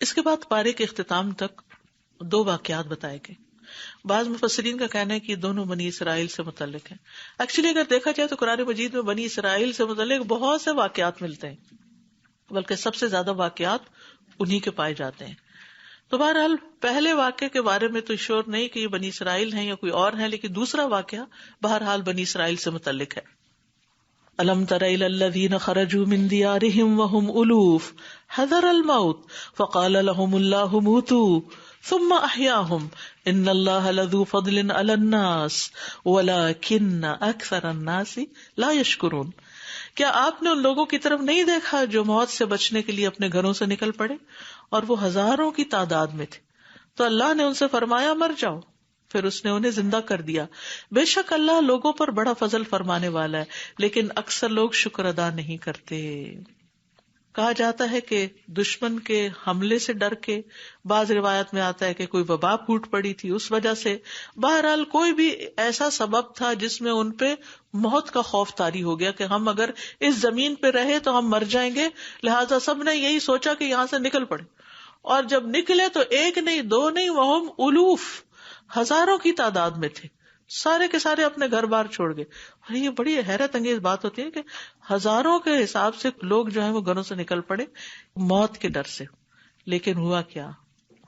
اس کے بعد پارے کے اختتام تک 2 واقعات بتائے گئے. بعض مفسرین کا کہنا ہے کہ یہ دونوں بنی اسرائیل سے متعلق ہیں. ایکچولی اگر دیکھا جائے تو قرآن مجید میں بنی اسرائیل سے متعلق بہت سے واقعات ملتے ہیں، بلکہ سب سے زیادہ واقعات انہی کے پائے جاتے ہیں. تو بہرحال پہلے واقعے کے بارے میں تو شور نہیں کہ یہ بنی اسرائیل ہیں یا کوئی اور ہیں، لیکن دوسرا واقعہ بہرحال بنی اسرائیل سے متعلق ہے. الم تر الی الذین خرجوا من دیارہم وهم الوف حذر الموت فقال لهم اللہ موتوا ثم احیاهم ان اللہ لذو فضل علی الناس ولکن اکثر الناس لا یشکرون. کیا آپ نے ان لوگوں کی طرف نہیں دیکھا جو موت سے بچنے کے لیے اپنے گھروں سے نکل پڑے اور وہ ہزاروں کی تعداد میں تھے؟ تو اللہ نے ان سے فرمایا مر جاؤ، پھر اس نے انہیں زندہ کر دیا. بے شک اللہ لوگوں پر بڑا فضل فرمانے والا ہے، لیکن اکثر لوگ شکر ادا نہیں کرتے. کہا جاتا ہے کہ دشمن کے حملے سے ڈر کے، بعض روایت میں آتا ہے کہ کوئی وبا پھوٹ پڑی تھی اس وجہ سے، بہرحال کوئی بھی ایسا سبب تھا جس میں ان پہ موت کا خوف طاری ہو گیا کہ ہم اگر اس زمین پہ رہے تو ہم مر جائیں گے، لہٰذا سب نے یہی سوچا کہ یہاں سے نکل پڑے. اور جب نکلے تو ایک نہیں دو نہیں، وہم الوف، ہزاروں کی تعداد میں تھے، سارے کے سارے اپنے گھر بار چھوڑ گئے. اور یہ بڑی حیرت انگیز بات ہوتی ہے کہ ہزاروں کے حساب سے لوگ جو ہیں وہ گھروں سے نکل پڑے موت کے ڈر سے. لیکن ہوا کیا؟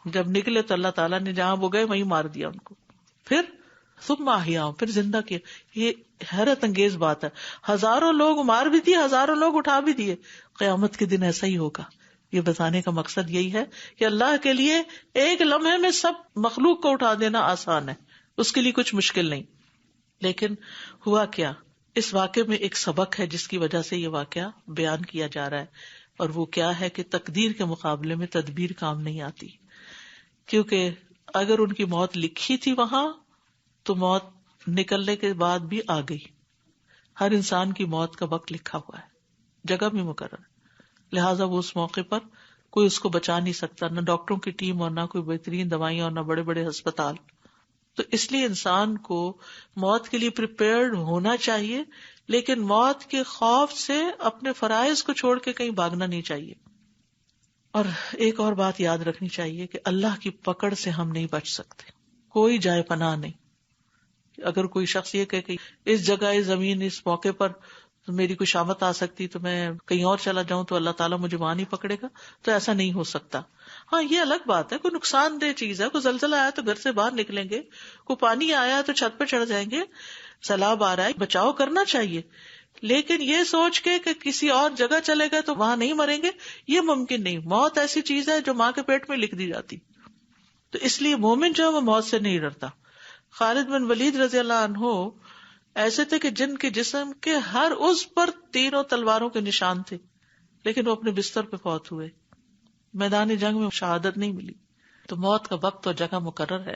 جب نکلے تو اللہ تعالیٰ نے جہاں وہ گئے وہیں مار دیا ان کو، پھر ثم احیاہم، پھر زندہ کیا. یہ حیرت انگیز بات ہے. ہزاروں لوگ مار بھی دیے، ہزاروں لوگ اٹھا بھی دیے. قیامت کے دن ایسا ہی ہوگا. یہ بتانے کا مقصد یہی ہے کہ اللہ کے لیے ایک لمحے میں سب مخلوق کو اٹھا دینا آسان ہے، اس کے لیے کچھ مشکل نہیں. لیکن ہوا کیا؟ اس واقعے میں ایک سبق ہے جس کی وجہ سے یہ واقعہ بیان کیا جا رہا ہے، اور وہ کیا ہے کہ تقدیر کے مقابلے میں تدبیر کام نہیں آتی. کیونکہ اگر ان کی موت لکھی تھی وہاں تو موت نکلنے کے بعد بھی آ گئی. ہر انسان کی موت کا وقت لکھا ہوا ہے، جگہ بھی مقرر، لہٰذا وہ اس موقع پر کوئی اس کو بچا نہیں سکتا، نہ ڈاکٹروں کی ٹیم اور نہ کوئی بہترین دوائیاں اور نہ بڑے بڑے ہسپتال. تو اس لیے انسان کو موت کے لیے پریپیئرڈ ہونا چاہیے، لیکن موت کے خوف سے اپنے فرائض کو چھوڑ کے کہیں بھاگنا نہیں چاہیے. اور ایک اور بات یاد رکھنی چاہیے کہ اللہ کی پکڑ سے ہم نہیں بچ سکتے، کوئی جائے پناہ نہیں. اگر کوئی شخص یہ کہ اس جگہ اس زمین اس موقع پر میری کوئی شامت آ سکتی تو میں کہیں اور چلا جاؤں تو اللہ تعالیٰ مجھے وہاں نہیں پکڑے گا، تو ایسا نہیں ہو سکتا. ہاں یہ الگ بات ہے، کوئی نقصان دہ چیز ہے، کوئی زلزلہ آیا تو گھر سے باہر نکلیں گے، کوئی پانی آیا تو چھت پہ چڑھ جائیں گے، سیلاب آ رہا ہے بچاؤ کرنا چاہیے. لیکن یہ سوچ کے کہ کسی اور جگہ چلے گئے تو وہاں نہیں مریں گے، یہ ممکن نہیں. موت ایسی چیز ہے جو ماں کے پیٹ میں لکھ دی جاتی. تو اس لیے مومن جو ہے وہ موت سے نہیں ڈرتا. خالد بن ولید رضی اللہ عنہ ایسے تھے کہ جن کے جسم کے ہر عضو پر تینوں تلواروں کے نشان تھے، لیکن وہ اپنے بستر پہ فوت ہوئے. میدان جنگ میں شہادت نہیں ملی. تو موت کا وقت اور جگہ مقرر ہے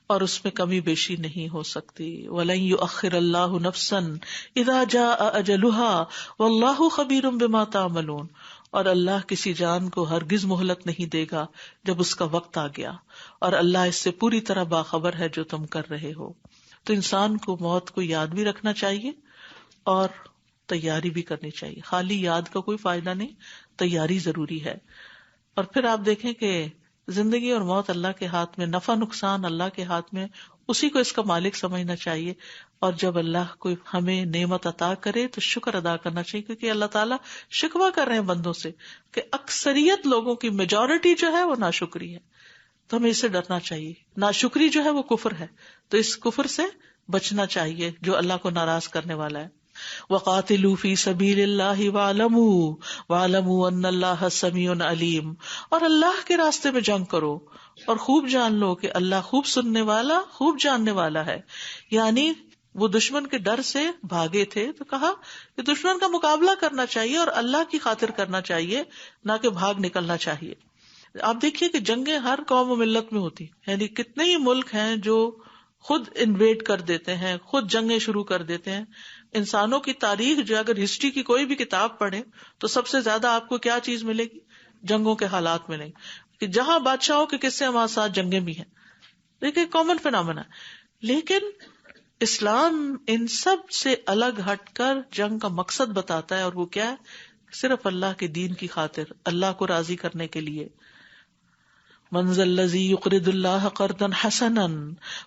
اور اس میں کمی بیشی نہیں ہو سکتی. وَلَن يُؤَخِّرَ اللَّهُ نَفْسًا إِذَا جَاءَ أَجَلُهَا وَاللَّهُ خَبِيرٌ بِمَا تَعْمَلُونَ. اور اللہ کسی جان کو ہرگز مہلت نہیں دے گا جب اس کا وقت آ گیا، اور اللہ اس سے پوری طرح باخبر ہے جو تم کر رہے ہو. تو انسان کو موت کو یاد بھی رکھنا چاہیے اور تیاری بھی کرنی چاہیے. خالی یاد کا کوئی فائدہ نہیں، تیاری ضروری ہے. اور پھر آپ دیکھیں کہ زندگی اور موت اللہ کے ہاتھ میں، نفع نقصان اللہ کے ہاتھ میں، اسی کو اس کا مالک سمجھنا چاہیے. اور جب اللہ کوئی ہمیں نعمت عطا کرے تو شکر ادا کرنا چاہیے، کیونکہ اللہ تعالیٰ شکوہ کر رہے ہیں بندوں سے کہ اکثریت لوگوں کی میجورٹی جو ہے وہ ناشکری ہے. تو ہمیں اس سے ڈرنا چاہیے. ناشکری جو ہے وہ کفر ہے، تو اس کفر سے بچنا چاہیے جو اللہ کو ناراض کرنے والا ہے. وَقَاتِلُوا فِي سَبِيلِ اللَّهِ وَاعْلَمُوا أَنَّ اللَّهَ سَمِيعٌ عَلِيمٌ. اور اللہ کے راستے میں جنگ کرو اور خوب جان لو کہ اللہ خوب سننے والا خوب جاننے والا ہے. یعنی وہ دشمن کے ڈر سے بھاگے تھے تو کہا کہ دشمن کا مقابلہ کرنا چاہیے اور اللہ کی خاطر کرنا چاہیے، نہ کہ بھاگ نکلنا چاہیے. آپ دیکھیے کہ جنگیں ہر قوم و ملت میں ہوتی، یعنی کتنے ہی ملک ہیں جو خود انویڈ کر دیتے ہیں، خود جنگیں شروع کر دیتے ہیں. انسانوں کی تاریخ جو اگر ہسٹری کی کوئی بھی کتاب پڑھیں تو سب سے زیادہ آپ کو کیا چیز ملے گی؟ جنگوں کے حالات ملیں گے، کہ جہاں بادشاہوں کے قصے ہمارے ساتھ جنگیں بھی ہیں. دیکھیں کامن فینامنا. لیکن اسلام ان سب سے الگ ہٹ کر جنگ کا مقصد بتاتا ہے، اور وہ کیا ہے؟ صرف اللہ کے دین کی خاطر، اللہ کو راضی کرنے کے لیے. من ذا الذی یقرض اللہ قرضا حسنا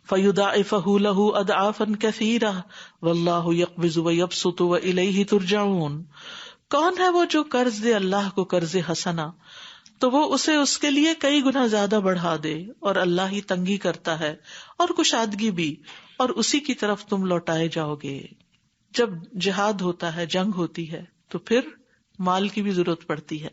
فیضاعفہ لہ اضعافا کثیرہ واللہ یقبض ویبسط والیہ ترجعون. کون ہے وہ جو قرض دے اللہ کو قرض حسنا تو وہ اسے اس کے لیے کئی گنا زیادہ بڑھا دے، اور اللہ ہی تنگی کرتا ہے اور کشادگی بھی، اور اسی کی طرف تم لوٹائے جاؤ گے. جب جہاد ہوتا ہے، جنگ ہوتی ہے، تو پھر مال کی بھی ضرورت پڑتی ہے.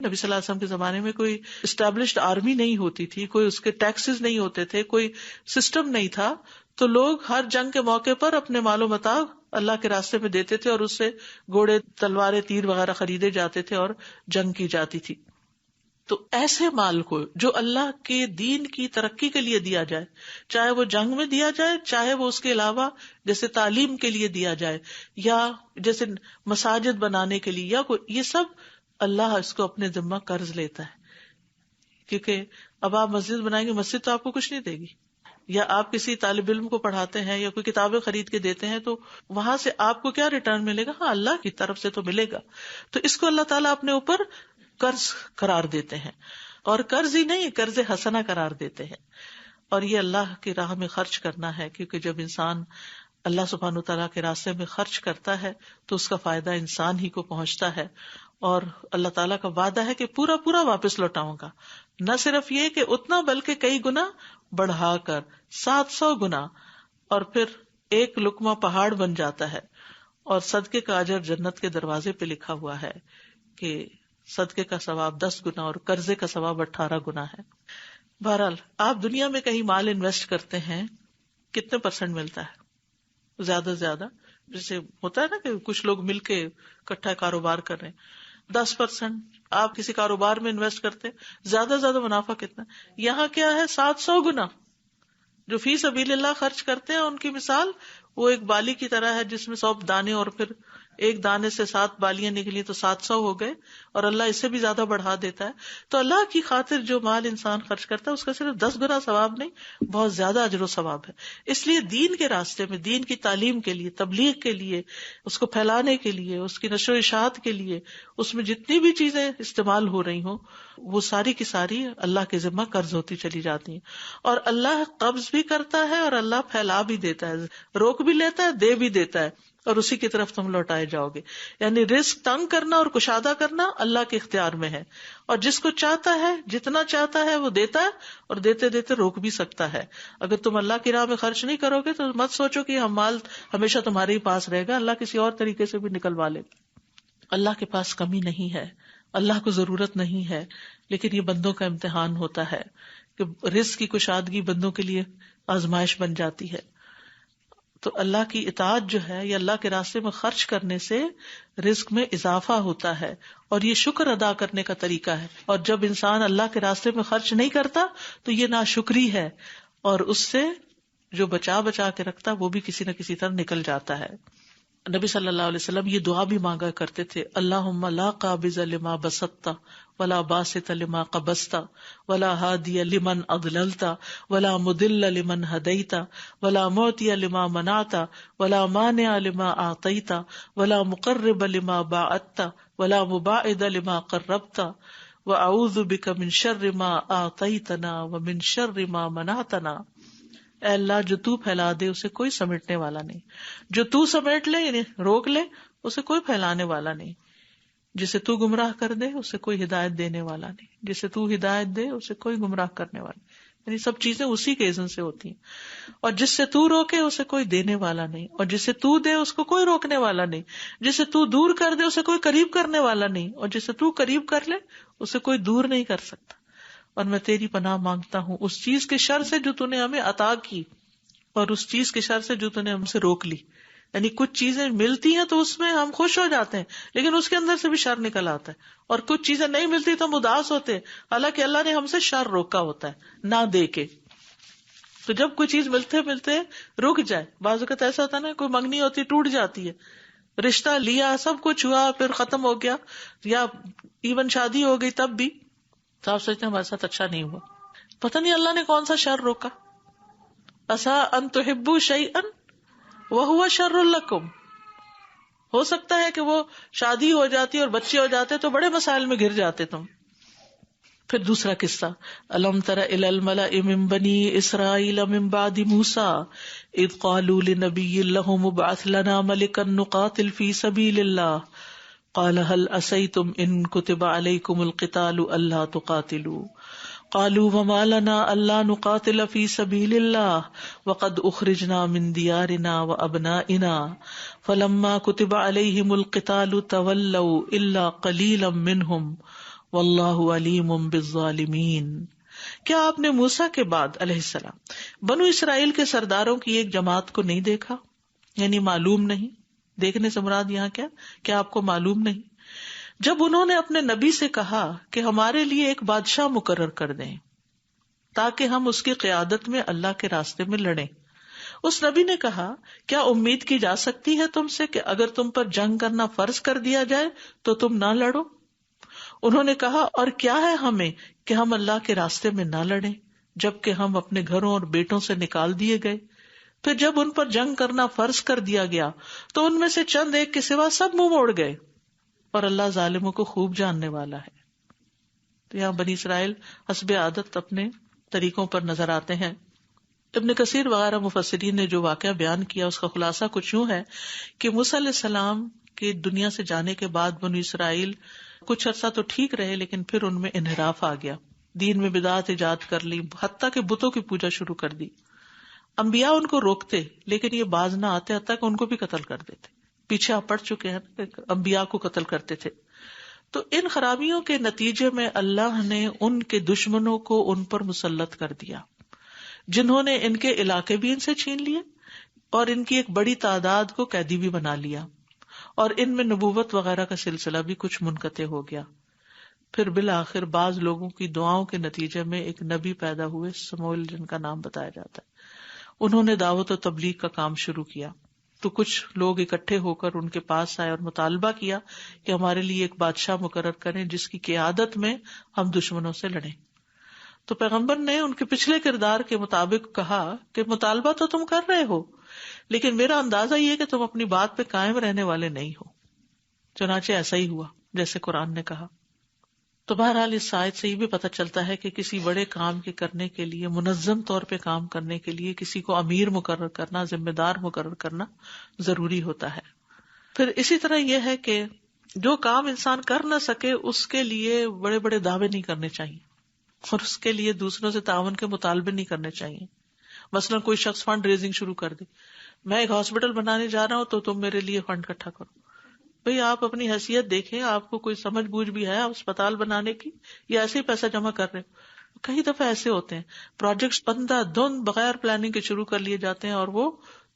نبی صلی اللہ علیہ وسلم کے زمانے میں کوئی اسٹیبلشڈ آرمی نہیں ہوتی تھی، کوئی اس کے ٹیکسز نہیں ہوتے تھے، کوئی سسٹم نہیں تھا، تو لوگ ہر جنگ کے موقع پر اپنے مال و متاع اللہ کے راستے میں دیتے تھے، اور اس سے گھوڑے، تلواریں، تیر وغیرہ خریدے جاتے تھے اور جنگ کی جاتی تھی. تو ایسے مال کو جو اللہ کے دین کی ترقی کے لیے دیا جائے، چاہے وہ جنگ میں دیا جائے، چاہے وہ اس کے علاوہ جیسے تعلیم کے لیے دیا جائے، یا جیسے مساجد بنانے کے لیے، یا یہ سب اللہ اس کو اپنے ذمہ قرض لیتا ہے. کیونکہ اب آپ مسجد بنائیں گے، مسجد تو آپ کو کچھ نہیں دے گی، یا آپ کسی طالب علم کو پڑھاتے ہیں یا کوئی کتابیں خرید کے دیتے ہیں، تو وہاں سے آپ کو کیا ریٹرن ملے گا؟ ہاں، اللہ کی طرف سے تو ملے گا. تو اس کو اللہ تعالیٰ اپنے اوپر قرض قرار دیتے ہیں، اور قرض ہی نہیں، قرض حسنہ قرار دیتے ہیں. اور یہ اللہ کی راہ میں خرچ کرنا ہے، کیونکہ جب انسان اللہ سبحانہ وتعالیٰ کے راستے میں خرچ کرتا ہے تو اس کا فائدہ انسان ہی کو پہنچتا ہے. اور اللہ تعالیٰ کا وعدہ ہے کہ پورا پورا واپس لوٹاؤں گا. نہ صرف یہ کہ اتنا، بلکہ کئی گنا بڑھا کر، 700 گنا. اور پھر ایک لقمہ پہاڑ بن جاتا ہے. اور صدقے کا اجر جنت کے دروازے پہ لکھا ہوا ہے کہ صدقے کا ثواب 10 گنا اور قرضے کا ثواب 18 گنا ہے. بہرحال آپ دنیا میں کہیں مال انویسٹ کرتے ہیں، کتنے % ملتا ہے؟ زیادہ سے زیادہ جیسے ہوتا ہے نا کہ کچھ لوگ مل کے اکٹھا کاروبار کر رہے ہیں، 10% آپ کسی کاروبار میں انویسٹ کرتے ہیں، زیادہ سے زیادہ منافع کتنا؟ یہاں کیا ہے؟ 700 گنا. جو فی سبیل اللہ خرچ کرتے ہیں ان کی مثال وہ ایک بالی کی طرح ہے جس میں 100 دانے، اور پھر ایک دانے سے 7 بالیاں نکلی تو 700 ہو گئے، اور اللہ اس سے بھی زیادہ بڑھا دیتا ہے. تو اللہ کی خاطر جو مال انسان خرچ کرتا ہے اس کا صرف 10 گنا ثواب نہیں، بہت زیادہ اجر و ثواب ہے. اس لیے دین کے راستے میں، دین کی تعلیم کے لیے، تبلیغ کے لیے، اس کو پھیلانے کے لیے، اس کی نشر و اشاعت کے لیے، اس میں جتنی بھی چیزیں استعمال ہو رہی ہوں وہ ساری کی ساری اللہ کے ذمہ قرض ہوتی چلی جاتی ہیں. اور اللہ قبض بھی کرتا ہے اور اللہ پھیلا بھی دیتا ہے، روک بھی لیتا ہے، دے بھی دیتا ہے، اور اسی کی طرف تم لوٹائے جاؤ گے. یعنی رزق تنگ کرنا اور کشادہ کرنا اللہ کے اختیار میں ہے، اور جس کو چاہتا ہے، جتنا چاہتا ہے وہ دیتا ہے، اور دیتے دیتے روک بھی سکتا ہے. اگر تم اللہ کی راہ میں خرچ نہیں کرو گے تو مت سوچو کہ ہم مال ہمیشہ تمہارے ہی پاس رہے گا، اللہ کسی اور طریقے سے بھی نکلوا لے گا. اللہ کے پاس کمی نہیں ہے، اللہ کو ضرورت نہیں ہے، لیکن یہ بندوں کا امتحان ہوتا ہے کہ رزق کی کشادگی بندوں کے لیے آزمائش بن جاتی ہے. تو اللہ کی اطاعت جو ہے یا اللہ کے راستے میں خرچ کرنے سے رزق میں اضافہ ہوتا ہے، اور یہ شکر ادا کرنے کا طریقہ ہے. اور جب انسان اللہ کے راستے میں خرچ نہیں کرتا تو یہ ناشکری ہے، اور اس سے جو بچا کے رکھتا وہ بھی کسی نہ کسی طرح نکل جاتا ہے. نبی صلی اللہ علیہ وسلم یہ دعا بھی مانگا کرتے تھے، اللہم لا قابض لما بسطت ولا باسط لما قبضت ولا ہادی لمن اضللت ولا مضل لمن ہدیت ولا معطی لما منعت ولا مانع لما اعطیت ولا مقرب لما باعدت ولا مباعد لما قربت واعوذ بک من شر ما اعطیتنا ومن شر ما منعتنا. اے اللہ، جو تو پھیلا دے اسے کوئی سمیٹنے والا نہیں، جو تو سمیٹ لے یعنی روک لے اسے کوئی پھیلانے والا نہیں، جسے تو گمراہ کر دے اسے کوئی ہدایت دینے والا نہیں، جسے تو ہدایت دے اسے کوئی گمراہ کرنے والا نہیں. یعنی سب چیزیں اسی کے اذن سے ہوتی ہیں. اور جس سے تو روکے اسے کوئی دینے والا نہیں، اور جسے تو دے اس کو کوئی روکنے والا نہیں، جسے تو دور کر دے اسے کوئی قریب کرنے والا نہیں، اور جسے تو قریب کر لے اسے کوئی دور نہیں کر سکتا. اور میں تیری پناہ مانگتا ہوں اس چیز کے شر سے جو تو نے ہمیں عطا کی، اور اس چیز کے شر سے جو تو نے ہم سے روک لی. یعنی کچھ چیزیں ملتی ہیں تو اس میں ہم خوش ہو جاتے ہیں، لیکن اس کے اندر سے بھی شر نکل آتا ہے. اور کچھ چیزیں نہیں ملتی تو ہم اداس ہوتے ہیں، حالانکہ اللہ نے ہم سے شر روکا ہوتا ہے نہ دے کے. تو جب کوئی چیز ملتے رک جائے، بعض اوقات ایسا ہوتا ہے نا، کوئی منگنی ہوتی ٹوٹ جاتی ہے، رشتہ لیا، سب کچھ ہوا، پھر ختم ہو گیا، یا ایون شادی ہو گئی تب بھی تو آپ سوچتے ہیں ہمارے ساتھ اچھا نہیں ہوا، پتہ نہیں اللہ نے کون سا شر روکا. عسیٰ ان تحبوا شیئا وہو شر لکم، ہو سکتا ہے کہ وہ شادی ہو جاتی اور بچے ہو جاتے تو بڑے مسائل میں گر جاتے تم، پھر دوسرا قصہ، الم تر الی الملأ من بنی اسرائیل من بعد موسیٰ اذ قالوا لنبی لہم ابعث لنا ملکا نقاتل فی سبیل اللہ قال هل عصیتم ان کتب علیکم القتال الا تقاتلوا قالوا وما لنا الا نقاتل فی سبیل اللہ وقد اخرجنا من دیارنا وابنائنا فلما کتب علیہم القتال تولوا الا قلیلا منہم واللہ علیم بالظالمین. کیا آپ نے موسیٰ کے بعد علیہ السلام بنو اسرائیل کے سرداروں کی ایک جماعت کو نہیں دیکھا؟ یعنی معلوم نہیں، دیکھنے سے مراد یہاں کیا آپ کو معلوم نہیں؟ جب انہوں نے اپنے نبی سے کہا کہ ہمارے لیے ایک بادشاہ مقرر کر دیں تاکہ ہم اس کی قیادت میں اللہ کے راستے میں لڑیں، اس نبی نے کہا کیا امید کی جا سکتی ہے تم سے کہ اگر تم پر جنگ کرنا فرض کر دیا جائے تو تم نہ لڑو؟ انہوں نے کہا اور کیا ہے ہمیں کہ ہم اللہ کے راستے میں نہ لڑیں جبکہ ہم اپنے گھروں اور بیٹوں سے نکال دیے گئے. پھر جب ان پر جنگ کرنا فرض کر دیا گیا تو ان میں سے چند ایک کے سوا سب منہ موڑ گئے اور اللہ ظالموں کو خوب جاننے والا ہے. تو یہاں بنی اسرائیل حسب عادت اپنے طریقوں پر نظر آتے ہیں. ابن کثیر وغیرہ مفسرین نے جو واقعہ بیان کیا اس کا خلاصہ کچھ یوں ہے کہ موسیٰ علیہ السلام کے دنیا سے جانے کے بعد بنی اسرائیل کچھ عرصہ تو ٹھیک رہے لیکن پھر ان میں انحراف آ گیا، دین میں بدعات ایجاد کر لی، حتیٰ کہ بتوں کی پوجا شروع کر دی. انبیاء ان کو روکتے لیکن یہ باز نہ آتے، حتیٰ کہ ان کو بھی قتل کر دیتے. پیچھے آپ پڑھ چکے ہیں انبیاء کو قتل کرتے تھے. تو ان خرابیوں کے نتیجے میں اللہ نے ان کے دشمنوں کو ان پر مسلط کر دیا، جنہوں نے ان کے علاقے بھی ان سے چھین لیے اور ان کی ایک بڑی تعداد کو قیدی بھی بنا لیا، اور ان میں نبوت وغیرہ کا سلسلہ بھی کچھ منقطع ہو گیا. پھر بالآخر بعض لوگوں کی دعاؤں کے نتیجے میں ایک نبی پیدا ہوئے سموئیل، جن کا نام بتایا جاتا ہے. انہوں نے دعوت و تبلیغ کا کام شروع کیا تو کچھ لوگ اکٹھے ہو کر ان کے پاس آئے اور مطالبہ کیا کہ ہمارے لیے ایک بادشاہ مقرر کریں جس کی قیادت میں ہم دشمنوں سے لڑیں. تو پیغمبر نے ان کے پچھلے کردار کے مطابق کہا کہ مطالبہ تو تم کر رہے ہو لیکن میرا اندازہ یہ ہے کہ تم اپنی بات پہ قائم رہنے والے نہیں ہو. چنانچہ ایسا ہی ہوا جیسے قرآن نے کہا. تو بہرحال اس آیت سے یہ بھی پتہ چلتا ہے کہ کسی بڑے کام کے کرنے کے لیے، منظم طور پہ کام کرنے کے لیے کسی کو امیر مقرر کرنا، ذمہ دار مقرر کرنا ضروری ہوتا ہے. پھر اسی طرح یہ ہے کہ جو کام انسان کر نہ سکے اس کے لیے بڑے بڑے دعوے نہیں کرنے چاہیے اور اس کے لیے دوسروں سے تعاون کے مطالبے نہیں کرنے چاہیے. مثلا کوئی شخص فنڈ ریزنگ شروع کر دے، میں ایک ہاسپٹل بنانے جا رہا ہوں تو تم میرے لیے فنڈ اکٹھا کرو. بھئی آپ اپنی حیثیت دیکھیں، آپ کو کوئی سمجھ بوجھ بھی ہے اسپتال بنانے کی یا ایسے ہی پیسہ جمع کر رہے ہو؟ کئی دفعہ ایسے ہوتے ہیں پروجیکٹس بندہ دھند بغیر پلاننگ کے شروع کر لیے جاتے ہیں اور وہ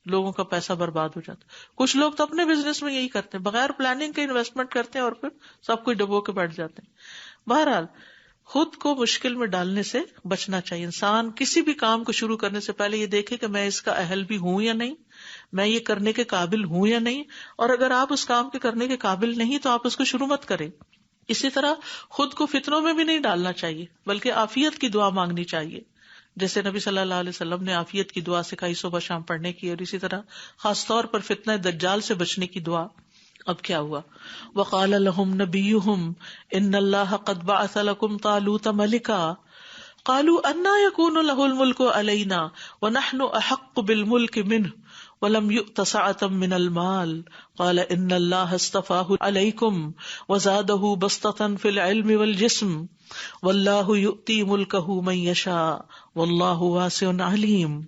لوگوں کا پیسہ برباد ہو جاتا ہے. کچھ لوگ تو اپنے بزنس میں یہی کرتے ہیں، بغیر پلاننگ کے انویسٹمنٹ کرتے ہیں اور پھر سب کچھ ڈبو کے بیٹھ جاتے ہیں. بہرحال خود کو مشکل میں ڈالنے سے بچنا چاہیے. انسان کسی بھی کام کو شروع کرنے سے پہلے یہ دیکھے کہ میں اس کا اہل بھی ہوں یا نہیں، میں یہ کرنے کے قابل ہوں یا نہیں، اور اگر آپ اس کام کے کرنے کے قابل نہیں تو آپ اس کو شروع مت کریں. اسی طرح خود کو فتنوں میں بھی نہیں ڈالنا چاہیے بلکہ عافیت کی دعا مانگنی چاہیے، جیسے نبی صلی اللہ علیہ وسلم نے عافیت کی دعا سکھائی صبح شام پڑھنے کی، اور اسی طرح خاص طور پر فتنہ دجال سے بچنے کی دعا. اب کیا ہوا؟ وقال لهم نبيهم ان الله قد بعث لكم طالوت ملكا قالوا انا يكون له الملك علينا ونحن احق بالملك منه ولم يؤت سعة من المال قال ان الله اصطفاه عليكم وزاده بسطة في العلم والجسم والله يؤتي ملكه من يشاء والله واسع عليم.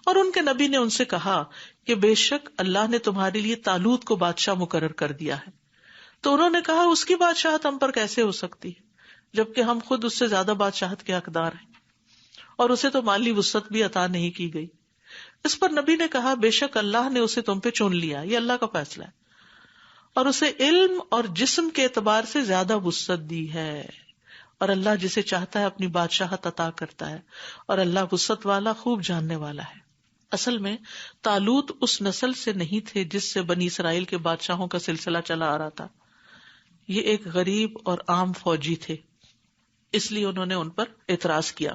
اور ان کے نبی نے ان سے کہا کہ بے شک اللہ نے تمہارے لیے طالوت کو بادشاہ مقرر کر دیا ہے. تو انہوں نے کہا اس کی بادشاہت ہم پر کیسے ہو سکتی ہے جبکہ ہم خود اس سے زیادہ بادشاہت کے حقدار ہیں، اور اسے تو مالی وسعت بھی عطا نہیں کی گئی. اس پر نبی نے کہا بے شک اللہ نے اسے تم پہ چن لیا، یہ اللہ کا فیصلہ ہے، اور اسے علم اور جسم کے اعتبار سے زیادہ وسعت دی ہے، اور اللہ جسے چاہتا ہے اپنی بادشاہت عطا کرتا ہے، اور اللہ وسعت والا خوب جاننے والا ہے. اصل میں طالوت اس نسل سے نہیں تھے جس سے بنی اسرائیل کے بادشاہوں کا سلسلہ چلا آ رہا تھا. یہ ایک غریب اور عام فوجی تھے، اس لیے انہوں نے ان پر اعتراض کیا.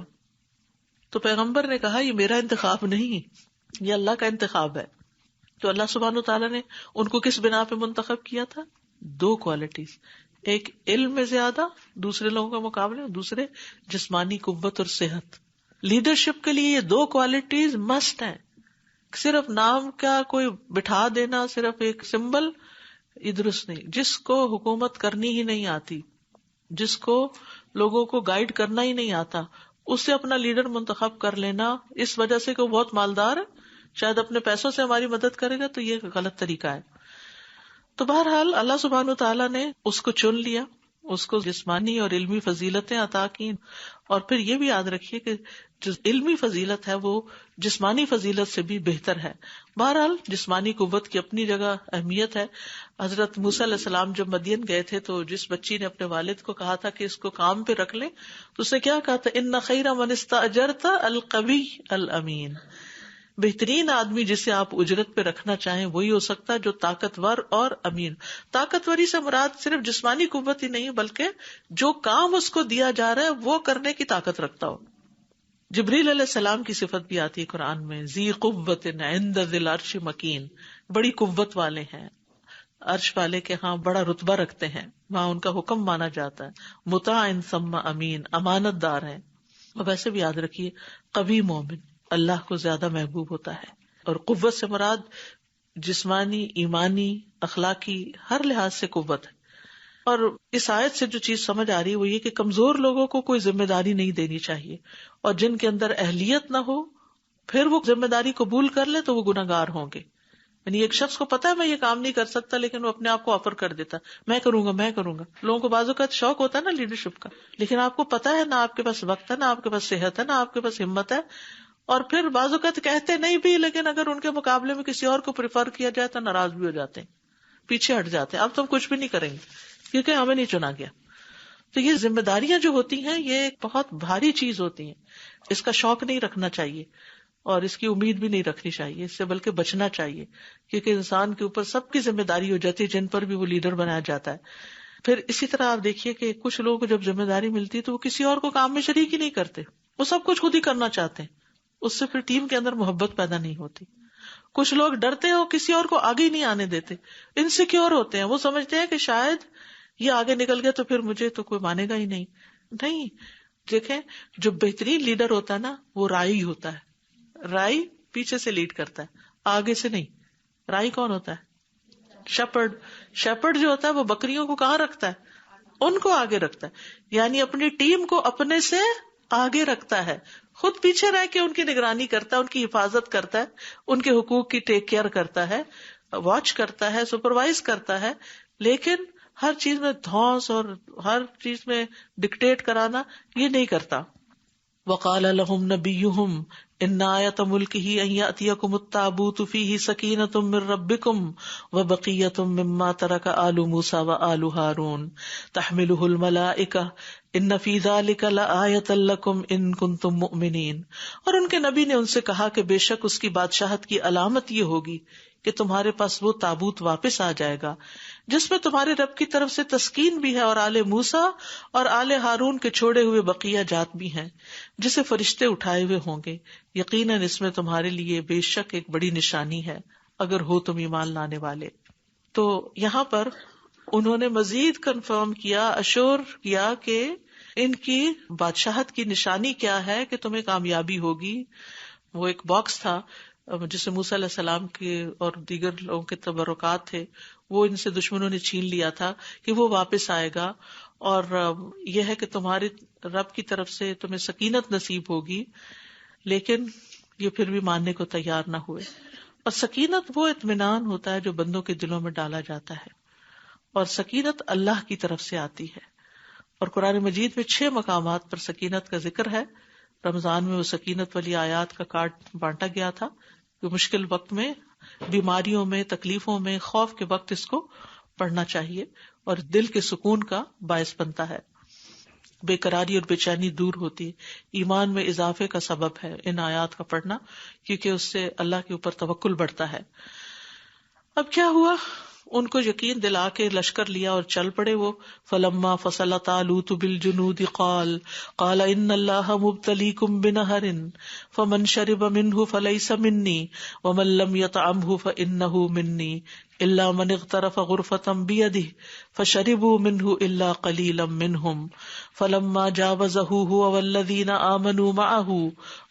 تو پیغمبر نے کہا یہ میرا انتخاب نہیں، یہ اللہ کا انتخاب ہے. تو اللہ سبحانہ وتعالیٰ نے ان کو کس بنا پہ منتخب کیا تھا؟ 2 کوالٹیز. ایک علم میں زیادہ دوسرے لوگوں کے مقابلے، دوسرے جسمانی قوت اور صحت. لیڈرشپ کے لیے یہ دو کوالٹیز مسٹ ہیں. صرف نام کا کوئی بٹھا دینا، صرف ایک سمبل، یہ درست نہیں. جس کو حکومت کرنی ہی نہیں آتی، جس کو لوگوں کو گائیڈ کرنا ہی نہیں آتا، اسے اپنا لیڈر منتخب کر لینا اس وجہ سے کہ وہ بہت مالدار ہے، شاید اپنے پیسوں سے ہماری مدد کرے گا، تو یہ غلط طریقہ ہے. تو بہرحال اللہ سبحانہ و تعالیٰ نے اس کو چن لیا، اس کو جسمانی اور علمی فضیلتیں عطا کی. اور پھر یہ بھی یاد رکھیے کہ جو علمی فضیلت ہے وہ جسمانی فضیلت سے بھی بہتر ہے. بہرحال جسمانی قوت کی اپنی جگہ اہمیت ہے. حضرت موسیٰ علیہ السلام جب مدین گئے تھے تو جس بچی نے اپنے والد کو کہا تھا کہ اس کو کام پہ رکھ لیں، تو اس نے کیا کہا تھا؟ ان خیر من استاجرت القوی الامین. بہترین آدمی جسے آپ اجرت پہ رکھنا چاہیں وہی ہو سکتا ہے جو طاقتور اور امین. طاقتوری سے مراد صرف جسمانی قوت ہی نہیں بلکہ جو کام اس کو دیا جا رہا ہے وہ کرنے کی طاقت رکھتا ہو. جبریل علیہ السلام کی صفت بھی آتی ہے قرآن میں، ذی قوت عند ذی العرش مکین، بڑی قوت والے ہیں، عرش والے کے ہاں بڑا رتبہ رکھتے ہیں، وہاں ان کا حکم مانا جاتا ہے. مطاع ثم امین، امانت دار ہیں. اور ویسے بھی یاد رکھیے قوی مومن اللہ کو زیادہ محبوب ہوتا ہے. اور قوت سے مراد جسمانی، ایمانی، اخلاقی ہر لحاظ سے قوت ہے. اور اس آیت سے جو چیز سمجھ آ رہی ہے وہ یہ کہ کمزور لوگوں کو کوئی ذمہ داری نہیں دینی چاہیے، اور جن کے اندر اہلیت نہ ہو پھر وہ ذمہ داری قبول کر لے تو وہ گناہگار ہوں گے. یعنی ایک شخص کو پتا ہے میں یہ کام نہیں کر سکتا لیکن وہ اپنے آپ کو آفر کر دیتا، میں کروں گا. لوگوں کو بعض اوقات شوق ہوتا ہے نا لیڈرشپ کا، لیکن آپ کو پتا ہے نہ آپ کے پاس وقت ہے، نہ آپ کے پاس صحت ہے، نہ آپ کے پاس ہمت ہے. اور پھر بعض اوقات کہتے نہیں بھی، لیکن اگر ان کے مقابلے میں کسی اور کو پریفر کیا جائے تو ناراض بھی ہو جاتے ہیں، پیچھے ہٹ جاتے ہیں، اب تو ہم کچھ بھی نہیں کریں گے کیونکہ ہمیں نہیں چنا گیا. تو یہ ذمہ داریاں جو ہوتی ہیں یہ ایک بہت بھاری چیز ہوتی ہیں. اس کا شوق نہیں رکھنا چاہیے اور اس کی امید بھی نہیں رکھنی چاہیے، اس سے بلکہ بچنا چاہیے، کیونکہ انسان کے اوپر سب کی ذمہ داری ہو جاتی ہے جن پر بھی وہ لیڈر بنایا جاتا ہے. پھر اسی طرح آپ دیکھیے کہ کچھ لوگوں کو جب ذمہ داری ملتی ہے تو وہ کسی اور کو کام میں شریک ہی نہیں کرتے، وہ سب کچھ خود ہی کرنا چاہتے ہیں. اس سے پھر ٹیم کے اندر محبت پیدا نہیں ہوتی. کچھ لوگ ڈرتے ہیں، وہ کسی اور کو آگے ہی نہیں آنے دیتے، انسیکیور ہوتے ہیں، وہ سمجھتے ہیں کہ شاید یہ آگے نکل گیا تو پھر مجھے تو کوئی مانے گا ہی نہیں. نہیں، دیکھیں جو بہترین لیڈر ہوتا ہے نا وہ رائی ہوتا ہے. رائی پیچھے سے لیڈ کرتا ہے، آگے سے نہیں. رائی کون ہوتا ہے؟ شیپرڈ. شیپرڈ جو ہوتا ہے وہ بکریوں کو کہاں رکھتا ہے؟ ان کو آگے رکھتا ہے، یعنی اپنی ٹیم کو اپنے سے آگے رکھتا ہے، خود پیچھے رہ کے ان کی نگرانی کرتا ہے، ان کی حفاظت کرتا ہے، ان کے حقوق کی ٹیک کیئر کرتا ہے، واچ کرتا ہے، سپروائز کرتا ہے. لیکن ہر چیز میں دھونس اور ہر چیز میں ڈکٹیٹ کرانا یہ نہیں کرتا. وقال لهم نبيهم ان آیۃ ملکہ ان یأتیکم التابوت فیہ سکینۃ من ربکم وبقیۃ مما ترک آل موسیٰ وآل ہارون تحملہ الملائکہ ان فی ذلک لآیۃ لکم ان کنتم مؤمنین. اور ان کے نبی نے ان سے کہا کہ بے شک اس کی بادشاہت کی علامت یہ ہوگی کہ تمہارے پاس وہ تابوت واپس آ جائے گا جس میں تمہارے رب کی طرف سے تسکین بھی ہے، اور آل موسیٰ اور آل ہارون کے چھوڑے ہوئے بقیہ جات بھی ہیں جسے فرشتے اٹھائے ہوئے ہوں گے. یقیناً اس میں تمہارے لیے بے شک ایک بڑی نشانی ہے اگر ہو تم ایمان لانے والے. تو یہاں پر انہوں نے مزید کنفرم کیا، اشور کیا کہ ان کی بادشاہت کی نشانی کیا ہے کہ تمہیں کامیابی ہوگی. وہ ایک باکس تھا جسے موسیٰ علیہ السلام کے اور دیگر لوگوں کے تبرکات تھے، وہ ان سے دشمنوں نے چھین لیا تھا کہ وہ واپس آئے گا، اور یہ ہے کہ تمہاری رب کی طرف سے تمہیں سکینت نصیب ہوگی. لیکن یہ پھر بھی ماننے کو تیار نہ ہوئے. اور سکینت وہ اطمینان ہوتا ہے جو بندوں کے دلوں میں ڈالا جاتا ہے، اور سکینت اللہ کی طرف سے آتی ہے. اور قرآن مجید میں 6 مقامات پر سکینت کا ذکر ہے. رمضان میں وہ سکینت والی آیات کا کارڈ بانٹا گیا تھا کہ مشکل وقت میں، بیماریوں میں، تکلیفوں میں، خوف کے وقت اس کو پڑھنا چاہیے اور دل کے سکون کا باعث بنتا ہے، بے قراری اور بے چینی دور ہوتی ہے، ایمان میں اضافے کا سبب ہے ان آیات کا پڑھنا، کیونکہ اس سے اللہ کے اوپر توکل بڑھتا ہے. اب کیا ہوا؟ ان کو یقین دلا کے لشکر لیا اور چل پڑے. وہ فلما فصل طالوت بالجنود قال ان اللہ مبتلیکم بنہر فمن شرب منہ فلیس منی ومن لم یطعمہ فانہ منی الا من اغترف غرفة بيده فشربوا منه الا قليلا منهم فلما جاوزه هو والذين آمنوا معه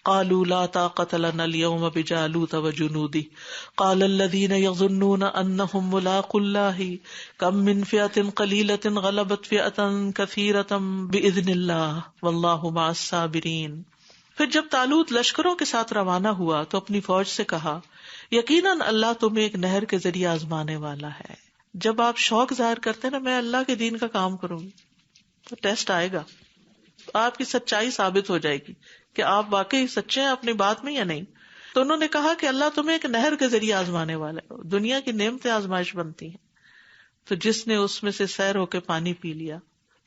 قالوا لا طاقة لنا اليوم بجالوت وجنوده قال الذين يظنون انهم ملاقو الله كم من فئة قليلة غلبت فئة كثيرة بإذن الله والله مع الصابرين. پھر جب طالوت لشکروں کے ساتھ روانہ ہوا تو اپنی فوج سے کہا یقیناً اللہ تمہیں ایک نہر کے ذریعے آزمانے والا ہے. جب آپ شوق ظاہر کرتے ہیں نا میں اللہ کے دین کا کام کروں گی تو ٹیسٹ آئے گا, آپ کی سچائی ثابت ہو جائے گی کہ آپ واقعی سچے ہیں اپنی بات میں یا نہیں. تو انہوں نے کہا کہ اللہ تمہیں ایک نہر کے ذریعے آزمانے والا ہے. دنیا کی نعمتیں آزمائش بنتی ہیں, تو جس نے اس میں سے سیر ہو کے پانی پی لیا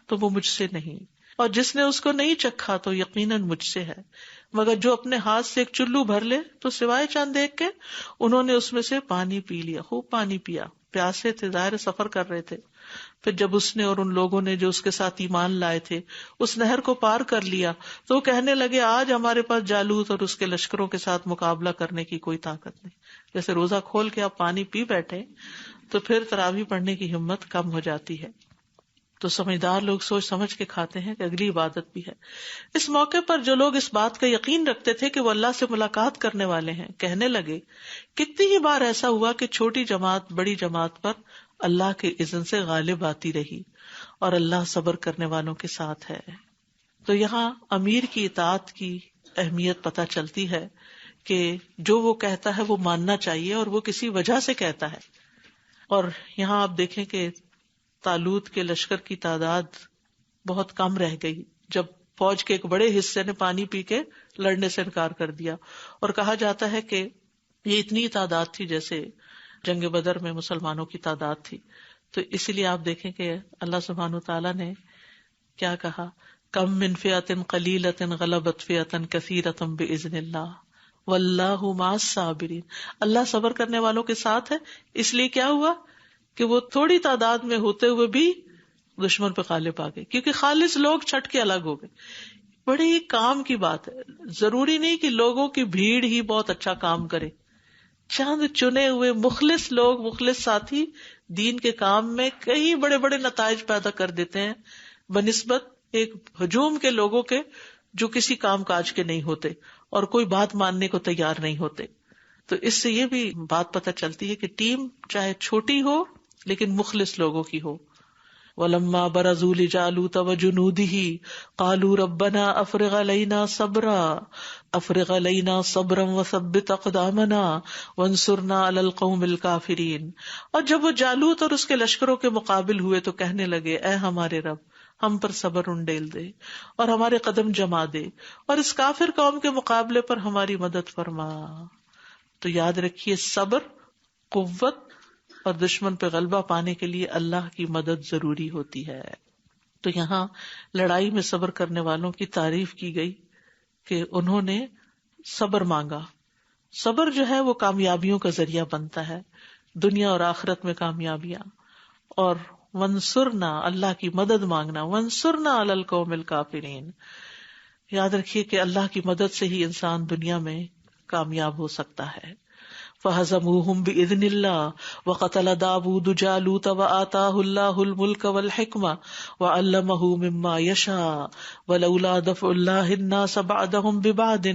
تو وہ مجھ سے نہیں, اور جس نے اس کو نہیں چکھا تو یقیناً مجھ سے ہے. مگر جو اپنے ہاتھ سے ایک چلو بھر لے تو سوائے چاند دیکھ کے انہوں نے اس میں سے پانی پی لیا, خوب پانی پیا, پیاسے تھے, ظاہر سفر کر رہے تھے. پھر جب اس نے اور ان لوگوں نے جو اس کے ساتھ ایمان لائے تھے اس نہر کو پار کر لیا تو وہ کہنے لگے آج ہمارے پاس جالوت اور اس کے لشکروں کے ساتھ مقابلہ کرنے کی کوئی طاقت نہیں. جیسے روزہ کھول کے آپ پانی پی بیٹھے تو پھر تراویح پڑھنے کی ہمت کم ہو جاتی ہے. تو سمجھدار لوگ سوچ سمجھ کے کھاتے ہیں کہ اگلی عبادت بھی ہے. اس موقع پر جو لوگ اس بات کا یقین رکھتے تھے کہ وہ اللہ سے ملاقات کرنے والے ہیں کہنے لگے کتنی ہی بار ایسا ہوا کہ چھوٹی جماعت بڑی جماعت پر اللہ کے اذن سے غالب آتی رہی اور اللہ صبر کرنے والوں کے ساتھ ہے. تو یہاں امیر کی اطاعت کی اہمیت پتہ چلتی ہے کہ جو وہ کہتا ہے وہ ماننا چاہیے اور وہ کسی وجہ سے کہتا ہے. اور یہاں آپ دیکھیں کہ طالوت کے لشکر کی تعداد بہت کم رہ گئی جب فوج کے ایک بڑے حصے نے پانی پی کے لڑنے سے انکار کر دیا. اور کہا جاتا ہے کہ یہ اتنی تعداد تھی جیسے جنگ بدر میں مسلمانوں کی تعداد تھی. تو اسی لیے آپ دیکھیں کہ اللہ سبحانہ تعالیٰ نے کیا کہا, کم من فئۃ قلیلۃ غلبت فئۃ کثیرۃ بإذن اللہ واللہ مع الصابرین. اللہ صبر کرنے والوں کے ساتھ ہے. اس لیے کیا ہوا کہ وہ تھوڑی تعداد میں ہوتے ہوئے بھی دشمن پہ غالب آ گئے, کیونکہ خالص لوگ چھٹ کے الگ ہو گئے. بڑی کام کی بات ہے, ضروری نہیں کہ لوگوں کی بھیڑ ہی بہت اچھا کام کرے. چند چنے ہوئے مخلص لوگ, مخلص ساتھی دین کے کام میں کئی بڑے بڑے نتائج پیدا کر دیتے ہیں بنسبت ایک ہجوم کے لوگوں کے جو کسی کام کاج کے نہیں ہوتے اور کوئی بات ماننے کو تیار نہیں ہوتے. تو اس سے یہ بھی بات پتہ چلتی ہے کہ ٹیم چاہے چھوٹی ہو لیکن مخلص لوگوں کی ہو. وَلَمَّا بَرَزُوا لِجَالُوتَ وَجُنُودِهِ قَالُوا رَبَّنَا أَفْرِغْ عَلَيْنَا صَبْرًا وَثَبِّتْ أَقْدَامَنَا وَانصُرْنَا عَلَى الْقَوْمِ الْكَافِرِينَ. اور جب وہ جالوت اور اس کے لشکروں کے مقابل ہوئے تو کہنے لگے اے ہمارے رب ہم پر صبر انڈیل دے اور ہمارے قدم جما دے اور اس کافر قوم کے مقابلے پر ہماری مدد فرما. تو یاد رکھیے صبر, قوت اور دشمن پہ غلبہ پانے کے لیے اللہ کی مدد ضروری ہوتی ہے. تو یہاں لڑائی میں صبر کرنے والوں کی تعریف کی گئی کہ انہوں نے صبر مانگا. صبر جو ہے وہ کامیابیوں کا ذریعہ بنتا ہے, دنیا اور آخرت میں کامیابیاں. اور وانصرنا, اللہ کی مدد مانگنا, وانصرنا علی القوم الکافرین. یاد رکھیے کہ اللہ کی مدد سے ہی انسان دنیا میں کامیاب ہو سکتا ہے. فَهَزَمُوهُمْ بِإِذْنِ اللَّهِ وَقَتَلَ دَاوُودُ جَالُوتَ وَآتَاهُ اللَّهُ الْمُلْكَ وَالْحِكْمَةَ وَعَلَّمَهُ مِمَّا يَشَاءُ وَلَوْلَا دَفْعُ اللَّهِ النَّاسَ بَعْضَهُم بِبَعْضٍ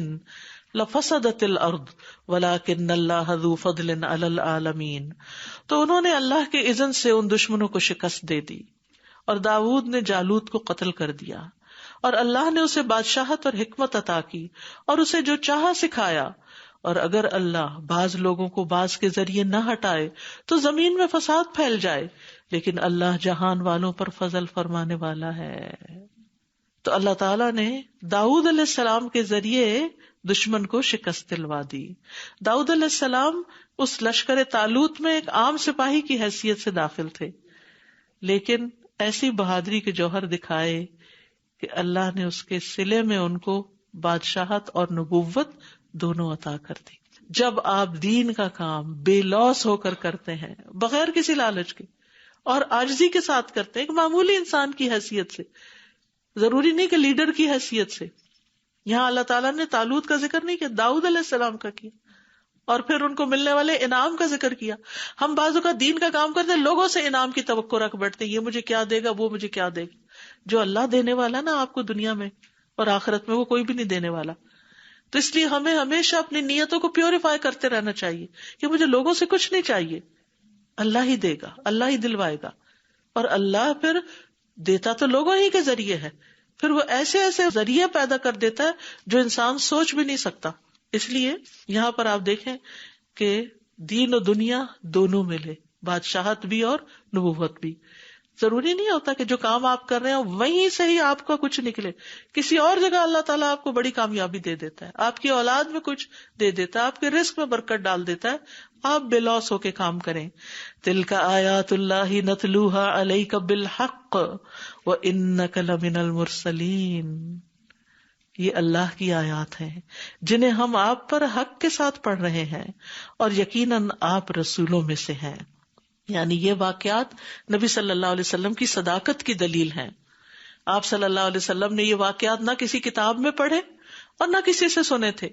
لَفَسَدَتِ الْأَرْضُ وَلَكِنَّ اللَّهَ ذُو فَضْلٍ عَلَى الْعَالَمِينَ. تو انہوں نے اللہ کے اذن سے ان دشمنوں کو شکست دے دی اور داؤد نے جالوت کو قتل کر دیا اور اللہ نے اسے بادشاہت اور حکمت عطا کی اور اسے جو چاہا سکھایا. اور اگر اللہ بعض لوگوں کو بعض کے ذریعے نہ ہٹائے تو زمین میں فساد پھیل جائے, لیکن اللہ جہان والوں پر فضل فرمانے والا ہے. تو اللہ تعالیٰ نے داؤد علیہ السلام کے ذریعے دشمن کو شکست دلوا دی. داؤد علیہ السلام اس لشکر طالوت میں ایک عام سپاہی کی حیثیت سے داخل تھے, لیکن ایسی بہادری کے جوہر دکھائے کہ اللہ نے اس کے صلے میں ان کو بادشاہت اور نبوت دونوں عطا کر دی. جب آپ دین کا کام بے لوث ہو کر کرتے ہیں, بغیر کسی لالچ کے اور عاجزی کے ساتھ کرتے ہیں, ایک معمولی انسان کی حیثیت سے, ضروری نہیں کہ لیڈر کی حیثیت سے. یہاں اللہ تعالیٰ نے طالوت کا ذکر نہیں کیا, داؤد علیہ السلام کا کیا, اور پھر ان کو ملنے والے انعام کا ذکر کیا. ہم بعض اوقات دین کا کام کرتے ہیں، لوگوں سے انعام کی توقع رکھ بیٹھتے ہیں، یہ مجھے کیا دے گا، وہ مجھے کیا دے گا. جو اللہ دینے والا نا آپ کو دنیا میں اور آخرت میں، وہ کوئی بھی نہیں دینے والا. تو اس لیے ہمیں ہمیشہ اپنی نیتوں کو پیوریفائی کرتے رہنا چاہیے کہ مجھے لوگوں سے کچھ نہیں چاہیے، اللہ ہی دے گا، اللہ ہی دلوائے گا. اور اللہ پھر دیتا تو لوگوں ہی کے ذریعے ہے، پھر وہ ایسے ایسے ذریعے پیدا کر دیتا ہے جو انسان سوچ بھی نہیں سکتا. اس لیے یہاں پر آپ دیکھیں کہ دین و دنیا دونوں ملے، بادشاہت بھی اور نبوت بھی. ضروری نہیں ہوتا کہ جو کام آپ کر رہے ہیں وہیں سے ہی آپ کو کچھ نکلے. کسی اور جگہ اللہ تعالیٰ آپ کو بڑی کامیابی دے دیتا ہے، آپ کی اولاد میں کچھ دے دیتا ہے، آپ کے رزق میں برکت ڈال دیتا ہے. آپ بے لوس ہو کے کام کریں. تلک آیات اللہ نتلوها علیک بالحق وانک لمن المرسلین. یہ اللہ کی آیات ہیں جنہیں ہم آپ پر حق کے ساتھ پڑھ رہے ہیں، اور یقیناً آپ رسولوں میں سے ہیں. یعنی یہ واقعات نبی صلی اللہ علیہ وسلم کی صداقت کی دلیل ہیں. آپ صلی اللہ علیہ وسلم نے یہ واقعات نہ کسی کتاب میں پڑھے اور نہ کسی سے سنے تھے،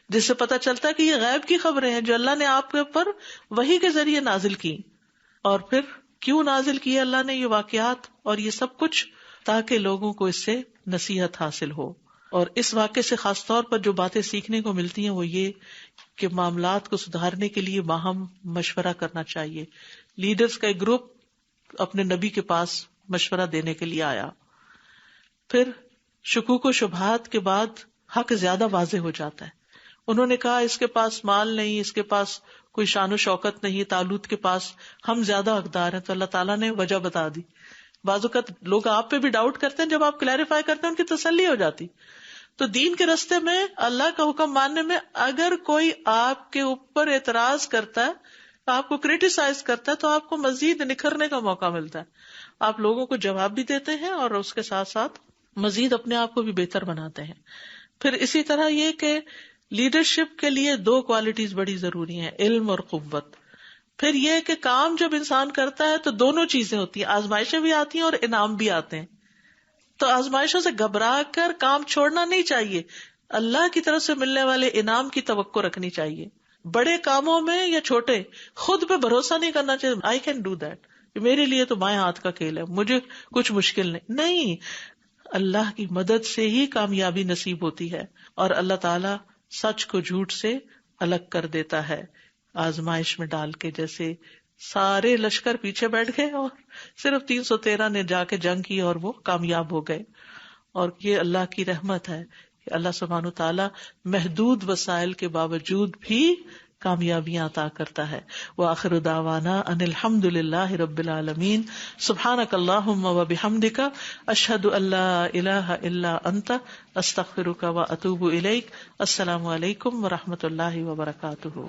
جس سے پتہ چلتا ہے کہ یہ غیب کی خبریں ہیں جو اللہ نے آپ کے اوپر وحی کے ذریعے نازل کی. اور پھر کیوں نازل کی اللہ نے یہ واقعات اور یہ سب کچھ؟ تاکہ لوگوں کو اس سے نصیحت حاصل ہو. اور اس واقعے سے خاص طور پر جو باتیں سیکھنے کو ملتی ہیں وہ یہ کہ معاملات کو سدھارنے کے لیے باہم مشورہ کرنا چاہیے. لیڈرز کا ایک گروپ اپنے نبی کے پاس مشورہ دینے کے لیے آیا. پھر شکوک و شبہات کے بعد حق زیادہ واضح ہو جاتا ہے. انہوں نے کہا اس کے پاس مال نہیں، اس کے پاس کوئی شان و شوکت نہیں، طالوت کے پاس، ہم زیادہ حقدار ہیں. تو اللہ تعالیٰ نے وجہ بتا دی. بعض اوقات لوگ آپ پہ بھی ڈاؤٹ کرتے ہیں، جب آپ کلیریفائی کرتے ہیں ان کی تسلی ہو جاتی. تو دین کے راستے میں اللہ کا حکم ماننے میں اگر کوئی آپ کے اوپر اعتراض کرتا ہے، آپ کو کریٹیسائز کرتا ہے، تو آپ کو مزید نکھرنے کا موقع ملتا ہے. آپ لوگوں کو جواب بھی دیتے ہیں اور اس کے ساتھ ساتھ مزید اپنے آپ کو بھی بہتر بناتے ہیں. پھر اسی طرح یہ کہ لیڈرشپ کے لیے 2 کوالٹیز بڑی ضروری ہیں، علم اور قوت. پھر یہ کہ کام جب انسان کرتا ہے تو دونوں چیزیں ہوتی ہیں، آزمائشیں بھی آتی ہیں اور انعام بھی آتے ہیں. تو آزمائشوں سے گھبرا کر کام چھوڑنا نہیں چاہیے، اللہ کی طرف سے ملنے والے انعام کی توقع رکھنی چاہیے. بڑے کاموں میں یا چھوٹے خود پہ بھروسہ نہیں کرنا چاہیے. آئی کین ڈو دیٹ، میرے لیے تو بائیں ہاتھ کا کھیل ہے، مجھے کچھ مشکل نہیں. اللہ کی مدد سے ہی کامیابی نصیب ہوتی ہے، اور اللہ تعالی سچ کو جھوٹ سے الگ کر دیتا ہے آزمائش میں ڈال کے. جیسے سارے لشکر پیچھے بیٹھ گئے اور صرف 313 نے جا کے جنگ کی اور وہ کامیاب ہو گئے. اور یہ اللہ کی رحمت ہے کہ اللہ سبحانہ تعالیٰ محدود وسائل کے باوجود بھی کامیابیاں عطا کرتا ہے. وآخر دعوانا ان الحمد للہ رب العالمین. سبحانک اللہم وبحمدک، اشہد ان لا الہ الا انت، استغفرک واتوب الیک. السلام علیکم ورحمۃ اللہ وبرکاتہ.